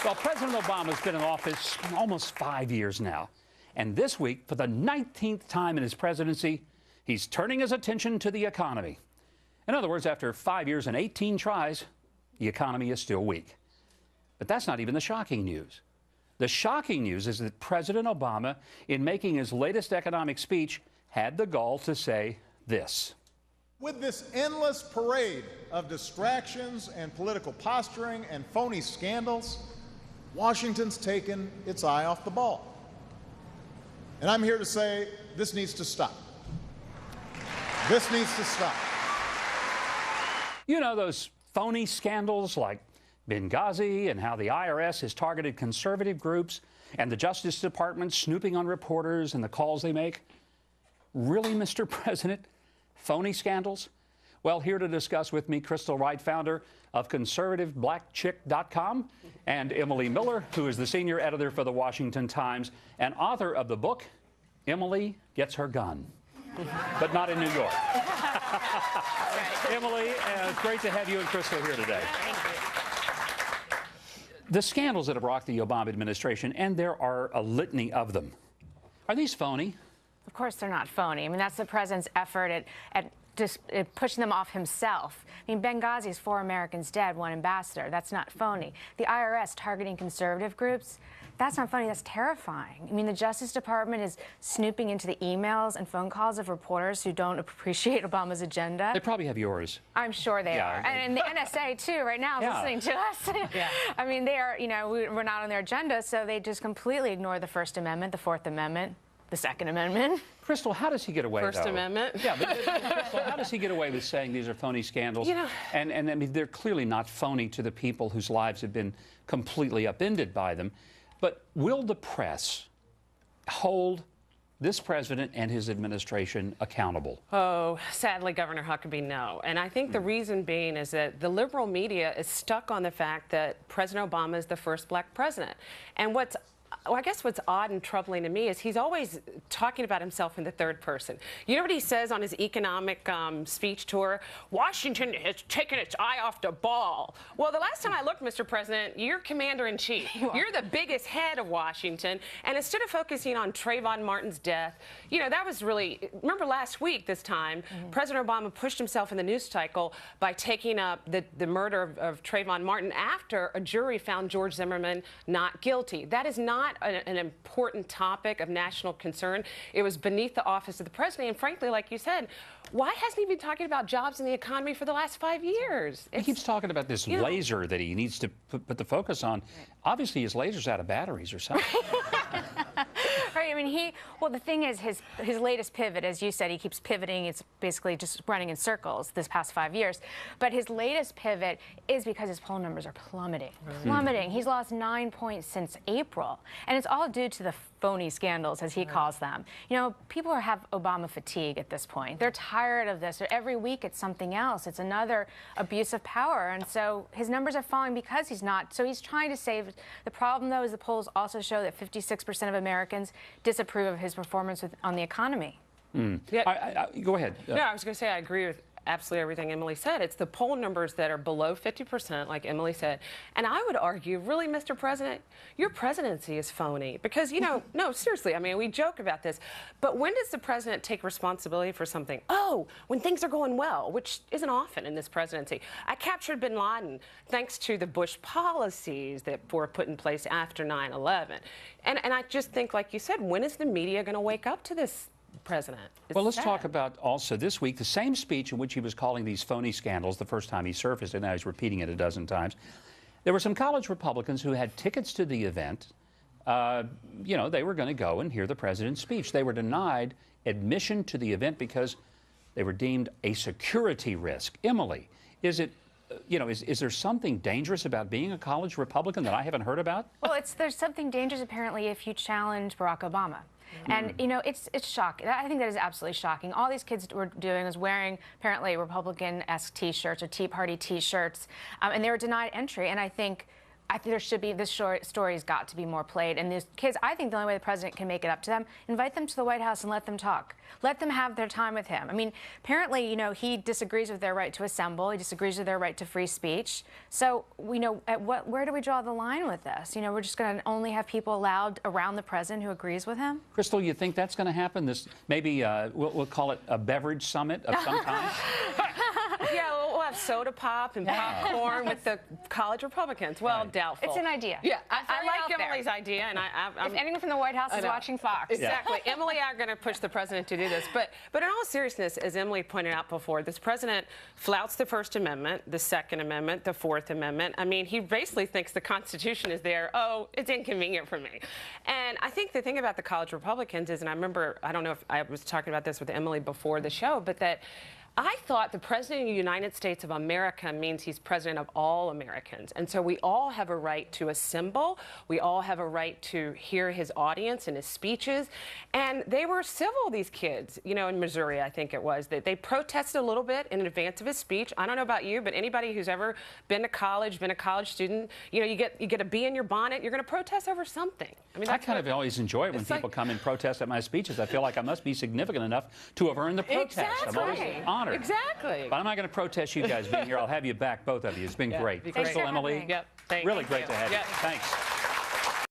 Well, President Obama's been in office almost 5 years now. And this week, for the 19th time in his presidency, he's turning his attention to the economy. In other words, after 5 years and 18 tries, the economy is still weak. But that's not even the shocking news. The shocking news is that President Obama, in making his latest economic speech, had the gall to say this. With this endless parade of distractions and political posturing and phony scandals, Washington's taken its eye off the ball. And I'm here to say this needs to stop. This needs to stop. You know, those phony scandals like Benghazi and how the IRS has targeted conservative groups and the Justice Department snooping on reporters and the calls they make? Really, Mr. President? Phony scandals? Well, here to discuss with me, Wright, founder of conservativeblackchick.com, and Emily Miller, who is the senior editor for the Washington Times and author of the book, Emily Gets Her Gun, but not in New York. Emily, it's great to have you and Crystal here today. Thank you. The scandals that have rocked the Obama administration, and there are a litany of them, are these phony? Of course they're not phony. I mean, that's the president's effort at just pushing them off himself. I mean, Benghazi's 4 Americans dead, 1 ambassador. That's not phony. The IRS targeting conservative groups, that's not funny. That's terrifying. I mean, the Justice Department is snooping into the emails and phone calls of reporters who don't appreciate Obama's agenda. They probably have yours. I'm sure they are. And the NSA, too, right now is listening to us. I mean, they are, you know, we're not on their agenda, so they just completely ignore the First Amendment, the Fourth Amendment, the Second Amendment. Crystal, how does he get away, First though? Amendment? Yeah, but Crystal, how does he get away with saying these are phony scandals? You know, and I mean, they're clearly not phony to the people whose lives have been completely upended by them. But will the press hold this president and his administration accountable? Oh, sadly, Governor Huckabee, no. And I think the reason being is that the liberal media is stuck on the fact that President Obama is the first black president. And I guess what's odd and troubling to me is he's always talking about himself in the third person. You know what he says on his economic speech tour? Washington has taken its eye off the ball. Well, the last time I looked, Mr. President, you're commander-in-chief. You're the biggest head of Washington. And instead of focusing on Trayvon Martin's death, you know, that was really, remember last week this time, President Obama pushed himself in the news cycle by taking up the murder of Trayvon Martin after a jury found George Zimmerman not guilty. That is not an important topic of national concern. It was beneath the office of the president. And frankly, like you said, why hasn't he been talking about jobs in the economy for the last 5 years? He keeps talking about this laser that he needs to put the focus on. Obviously, his laser's out of batteries or something. Right, I mean, well, the thing is, his latest pivot, as you said, he keeps pivoting. It's basically just running in circles this past 5 years. But his latest pivot is because his poll numbers are plummeting. Plummeting. He's lost 9 points since April. And it's all due to the phony scandals, as he calls them. You know, people have Obama fatigue at this point. They're tired of this. Every week it's something else. It's another abuse of power. And so his numbers are falling because he's not. So he's trying to save. The problem, though, is the polls also show that 56% of Americans disapprove of his performance on the economy. Yeah. Go ahead. No, I was going to say I agree with absolutely everything Emily said. It's the poll numbers that are below 50%, like Emily said. And I would argue, really, Mr. President, your presidency is phony. Because, you know, no, seriously, I mean, we joke about this. But when does the president take responsibility for something? Oh, when things are going well, which isn't often in this presidency. I captured bin Laden thanks to the Bush policies that were put in place after 9/11. And I just think, like you said, when is the media going to wake up to this president? Well, let's talk about also this week the same speech in which he was calling these phony scandals the first time he surfaced, and now he's repeating it a dozen times. There were some college Republicans who had tickets to the event. You know, they were going to go and hear the president's speech. They were denied admission to the event because they were deemed a security risk. Emily, is it, you know, is there something dangerous about being a college Republican that I haven't heard about? Well, there's something dangerous apparently if you challenge Barack Obama. And, you know, it's shocking. I think that is absolutely shocking. All these kids were doing was wearing, apparently, Republican-esque T-shirts or Tea Party T-shirts, and they were denied entry. And I think I think there should be, this story's got to be more played. And these kids, I think the only way the president can make it up to them, invite them to the White House and let them talk. Let them have their time with him. I mean, apparently, you know, he disagrees with their right to assemble. He disagrees with their right to free speech. So, you know, where do we draw the line with this? You know, we're just going to only have people allowed around the president who agrees with him? Crystal, you think that's going to happen? This maybe we'll call it a beverage summit of some kind? Yeah, we'll have soda pop and popcorn with the college Republicans. Well, doubtful. It's an idea. Yeah, I like Emily's idea, and if anyone from the White House is watching Fox. Exactly. Yeah. Emily and I are going to push the president to do this. But in all seriousness, as Emily pointed out before, this president flouts the First Amendment, the Second Amendment, the Fourth Amendment. I mean, he basically thinks the Constitution is there. Oh, it's inconvenient for me. And I think the thing about the college Republicans is, and I remember, I don't know if I was talking about this with Emily before the show, but that I thought the President of the United States of America means he's President of all Americans. And so we all have a right to assemble. We all have a right to hear his audience and his speeches. And they were civil, these kids, you know, in Missouri, I think it was. They protested a little bit in advance of his speech. I don't know about you, but anybody who's ever been to college, been a college student, you know, you get a bee in your bonnet, you're going to protest over something. I mean, I kind of always enjoy it when people come and protest at my speeches. I feel like I must be significant enough to have earned the protest. Exactly. I'm always honored. Exactly. But I'm not going to protest you guys being here. I'll have you back, both of you. It's been great. Thanks Crystal, for having Emily, me. Yep. really great to have you. Yep. Thanks.